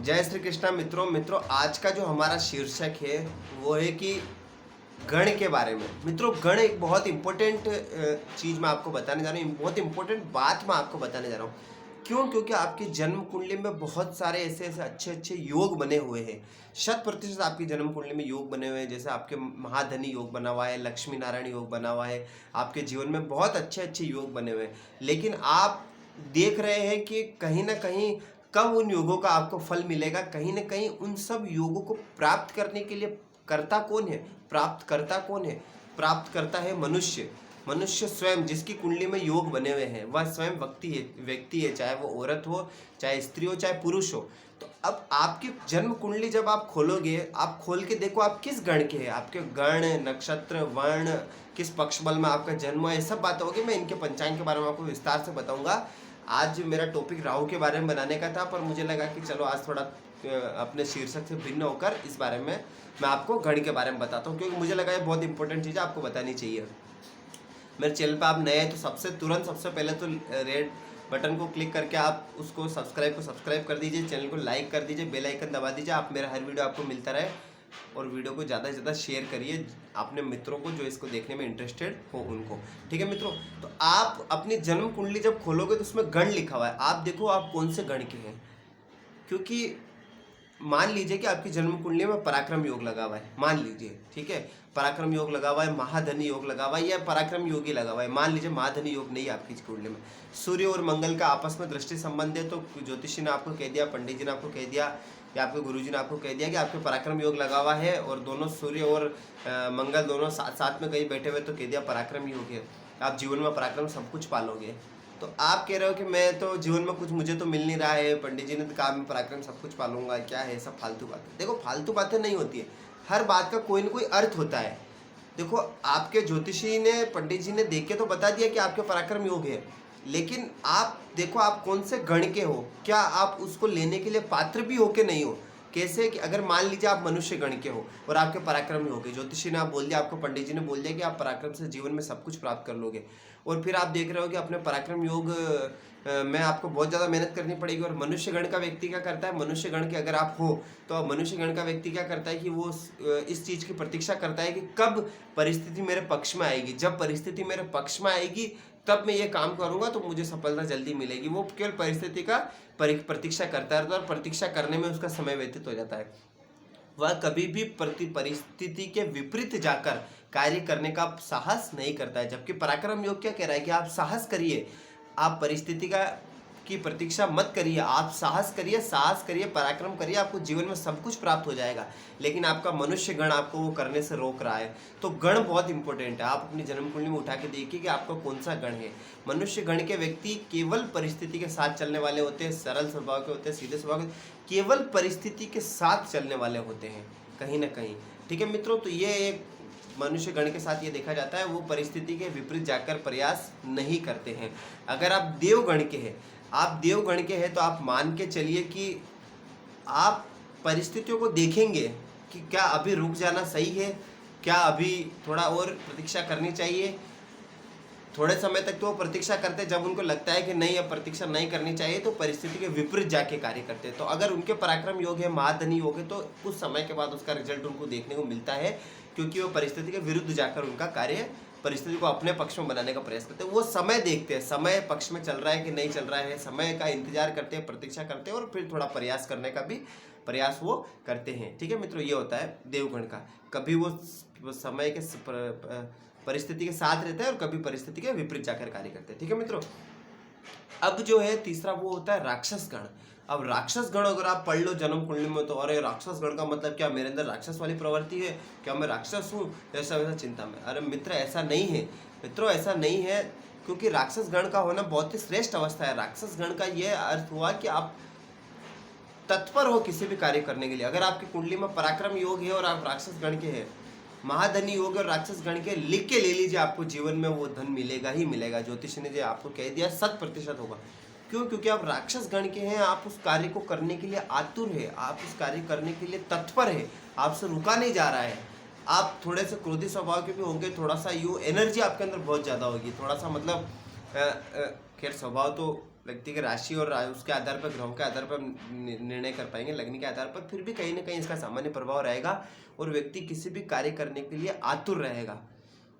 जय श्री कृष्णा मित्रों आज का जो हमारा शीर्षक है वो है कि गण के बारे में। मित्रों, गण एक बहुत इंपॉर्टेंट चीज़ मैं आपको बताने जा रहा हूँ, बहुत इंपॉर्टेंट बात मैं आपको बताने जा रहा हूँ। क्यों? क्योंकि आपकी जन्म कुंडली में बहुत सारे ऐसे ऐसे अच्छे अच्छे योग बने हुए हैं। 100% आपकी जन्म कुंडली में योग बने हुए हैं। जैसे आपके महाधनी योग बना हुआ है, लक्ष्मी नारायण योग बना हुआ है, आपके जीवन में बहुत अच्छे अच्छे योग बने हुए हैं। लेकिन आप देख रहे हैं कि कहीं ना कहीं कब उन योगों का आपको फल मिलेगा। कहीं ना कहीं उन सब योगों को प्राप्त करने के लिए करता कौन है? प्राप्त करता कौन है? प्राप्त करता है मनुष्य। मनुष्य स्वयं, जिसकी कुंडली में योग बने हुए हैं, वह स्वयं व्यक्ति है, चाहे वो औरत हो, चाहे स्त्री हो, चाहे पुरुष हो। तो अब आपकी जन्म कुंडली जब आप खोलोगे, आप खोल के देखो आप किस गण के हैं, आपके गण, नक्षत्र, वर्ण, किस पक्ष बल में आपका जन्म है, ये सब बातें होगी। मैं इनके पंचांग के बारे में आपको विस्तार से बताऊंगा। आज मेरा टॉपिक राहु के बारे में बनाने का था, पर मुझे लगा कि चलो आज थोड़ा अपने शीर्षक से भिन्न होकर इस बारे में मैं आपको गण के बारे में बताता हूँ, क्योंकि मुझे लगा ये बहुत इंपॉर्टेंट चीज़ आपको बतानी चाहिए। मेरे चैनल पर आप नए हैं तो सबसे पहले तो रेड बटन को क्लिक करके आप उसको सब्सक्राइब कर दीजिए, चैनल को लाइक कर दीजिए, बेल आइकन दबा दीजिए। आप मेरा हर वीडियो आपको मिलता रहे, और वीडियो को ज़्यादा से ज़्यादा शेयर करिए अपने मित्रों को जो इसको देखने में इंटरेस्टेड हो उनको। ठीक है मित्रों, तो आप अपनी जन्म कुंडली जब खोलोगे तो उसमें गण लिखा हुआ है, आप देखो आप कौन से गण के हैं। क्योंकि मान लीजिए कि आपकी जन्म कुंडली में पराक्रम योग लगा हुआ है, मान लीजिए, ठीक है, पराक्रम योग लगा हुआ है, महाधनी योग लगा हुआ है, या पराक्रम योगी लगा हुआ है। मान लीजिए महाधनी योग नहीं है आपकी कुंडली में, सूर्य और मंगल का आपस में दृष्टि संबंध है, तो ज्योतिषी ने आपको कह दिया, पंडित जी ने आपको कह दिया, या आपके गुरुजी ने आपको कह दिया कि आपके पराक्रम योग लगा हुआ है, और दोनों सूर्य और मंगल दोनों साथ में कहीं बैठे हुए, तो कह दिया पराक्रम योग है, आप जीवन में पराक्रम सब कुछ पालोगे। तो आप कह रहे हो कि मैं तो जीवन में कुछ मुझे तो मिल नहीं रहा है, पंडित जी ने तो कहा मैं पराक्रम सब कुछ पालूंगा, क्या है सब फालतू बातें। देखो, फालतू बातें नहीं होती है, हर बात का कोई ना कोई अर्थ होता है। देखो, आपके ज्योतिषी ने, पंडित जी ने देख के तो बता दिया कि आपके पराक्रम योग है, लेकिन आप देखो आप कौन से गण के हो, क्या आप उसको लेने के लिए पात्र भी हो कि नहीं हो। कैसे कि अगर मान लीजिए आप मनुष्य गण के हो और आपके पराक्रम हो गए, ज्योतिषी ने आप बोल दिया, आपको पंडित जी ने बोल दिया कि आप पराक्रम से जीवन में सब कुछ प्राप्त कर लोगे, और फिर आप देख रहे हो कि अपने पराक्रम योग में आपको बहुत ज़्यादा मेहनत करनी पड़ेगी। और मनुष्य गण का व्यक्ति क्या करता है, मनुष्य गण के अगर आप हो तो मनुष्य गण का व्यक्ति क्या करता है कि वो इस चीज़ की प्रतीक्षा करता है कि कब परिस्थिति मेरे पक्ष में आएगी, जब परिस्थिति मेरे पक्ष में आएगी तब मैं ये काम करूंगा तो मुझे सफलता जल्दी मिलेगी। वो केवल परिस्थिति का प्रतीक्षा करता है, और प्रतीक्षा करने में उसका समय व्यतीत हो जाता है। वह कभी भी परिस्थिति के विपरीत जाकर कार्य करने का साहस नहीं करता है। जबकि पराक्रम योग क्या कह रहा है कि आप साहस करिए, आप परिस्थिति की प्रतीक्षा मत करिए, आप साहस करिए, पराक्रम करिए, आपको जीवन में सब कुछ प्राप्त हो जाएगा। लेकिन आपका मनुष्य गण आपको वो करने से रोक रहा है। तो गण बहुत इंपॉर्टेंट है। आप अपनी जन्म कुंडली में उठा के देखिए कि आपका कौन सा गण है। मनुष्य गण के व्यक्ति केवल परिस्थिति के साथ चलने वाले होते हैं, सरल स्वभाव के होते हैं, सीधे स्वभाव के, केवल परिस्थिति के साथ चलने वाले होते हैं कहीं ना कहीं। ठीक है मित्रों, तो ये एक मनुष्य गण के साथ ये देखा जाता है, वो परिस्थिति के विपरीत जाकर प्रयास नहीं करते हैं। अगर आप देवगण के हैं, तो आप मान के चलिए कि आप परिस्थितियों को देखेंगे कि क्या अभी रुक जाना सही है, क्या अभी थोड़ा और प्रतीक्षा करनी चाहिए। थोड़े समय तक तो वो प्रतीक्षा करते हैं, जब उनको लगता है कि नहीं अब प्रतीक्षा नहीं करनी चाहिए तो परिस्थिति के विपरीत जाके कार्य करते हैं। तो अगर उनके पराक्रम योग है, महाधनी योग है, तो कुछ समय के बाद उसका रिजल्ट उनको देखने को मिलता है, क्योंकि वो परिस्थिति के विरुद्ध जाकर उनका कार्य, परिस्थिति को अपने पक्ष में बनाने का प्रयास करते हैं। वो समय देखते हैं, समय पक्ष में चल रहा है कि नहीं चल रहा है, समय का इंतजार करते हैं, प्रतीक्षा करते हैं, और फिर थोड़ा प्रयास करने का भी प्रयास वो करते हैं। ठीक है मित्रों, ये होता है देवगण का। कभी वो समय के परिस्थिति के साथ रहता है और कभी परिस्थिति के विपरीत जाकर कार्य करते हैं। ठीक है मित्रों, अब जो है तीसरा वो होता है राक्षस गण। अब राक्षस गण अगर आप पढ़ लो जन्म कुंडली में, तो अरे राक्षस गण का मतलब क्या, मेरे अंदर राक्षस वाली प्रवृत्ति है क्या, मैं राक्षस हूँ, ऐसा वैसा चिंता में। अरे मित्र, ऐसा नहीं है। मित्रों, ऐसा नहीं है, क्योंकि राक्षस गण का होना बहुत ही श्रेष्ठ अवस्था है। राक्षस गण का यह अर्थ हुआ कि आप तत्पर हो किसी भी कार्य करने के लिए। अगर आपकी कुंडली में पराक्रम योग है और आप राक्षस गण के हैं, महाधनी योग और राक्षस गण के, लिख के ले लीजिए, आपको जीवन में वो धन मिलेगा ही मिलेगा। ज्योतिष ने जो आपको कह दिया 100% होगा। क्यों? क्योंकि आप राक्षस गण के हैं, आप उस कार्य को करने के लिए आतुर है, आप उस कार्य करने के लिए तत्पर है, आपसे रुका नहीं जा रहा है। आप थोड़े से क्रोधी स्वभाव के भी होंगे, थोड़ा सा यू एनर्जी आपके अंदर बहुत ज़्यादा होगी, थोड़ा सा मतलब खैर स्वभाव तो व्यक्ति की राशि और उसके आधार पर, ग्रहों के आधार पर निर्णय कर पाएंगे, लगने के आधार पर। फिर भी कहीं ना कहीं इसका सामान्य प्रभाव रहेगा और व्यक्ति किसी भी कार्य करने के लिए आतुर रहेगा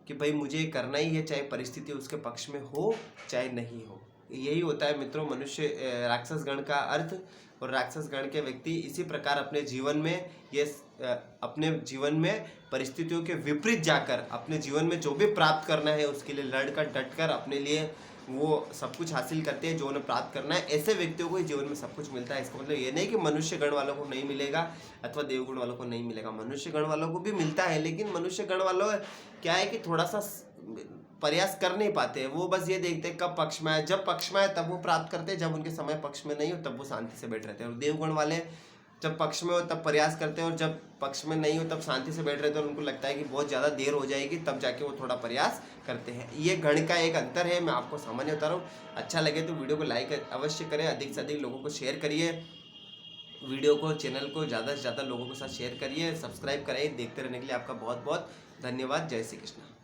कि भाई मुझे करना ही है, चाहे परिस्थिति उसके पक्ष में हो चाहे नहीं हो। यही होता है मित्रों मनुष्य राक्षस गण का अर्थ। और राक्षस गण के व्यक्ति इसी प्रकार अपने जीवन में अपने जीवन में परिस्थितियों के विपरीत जाकर अपने जीवन में जो भी प्राप्त करना है उसके लिए लड़कर डटकर अपने लिए वो सब कुछ हासिल करते हैं जो उन्हें प्राप्त करना है। ऐसे व्यक्तियों को ही जीवन में सब कुछ मिलता है। इसका मतलब ये नहीं कि मनुष्य गण वालों को नहीं मिलेगा अथवा देवगुण वालों को नहीं मिलेगा, मनुष्य गण वालों को भी मिलता है। लेकिन मनुष्य गण वालों क्या है कि थोड़ा सा प्रयास कर नहीं पाते हैं। वो बस ये देखते हैं कब पक्ष में आए, जब पक्ष में आए तब वो प्राप्त करते हैं, जब उनके समय पक्ष में नहीं हो तब वो शांति से बैठ रहते हैं। और देवगुण वाले जब पक्ष में हो तब प्रयास करते हैं और जब पक्ष में नहीं हो तब शांति से बैठ रहे थे और उनको लगता है कि बहुत ज़्यादा देर हो जाएगी, तब जाके वो थोड़ा प्रयास करते हैं। ये गण का एक अंतर है, मैं आपको सामान्य बता रहा हूँ। अच्छा लगे तो वीडियो को लाइक अवश्य करें, अधिक से अधिक लोगों को शेयर करिए वीडियो को, चैनल को ज़्यादा से ज़्यादा लोगों के साथ शेयर करिए, सब्सक्राइब कराइए। देखते रहने के लिए आपका बहुत बहुत धन्यवाद। जय श्री कृष्ण।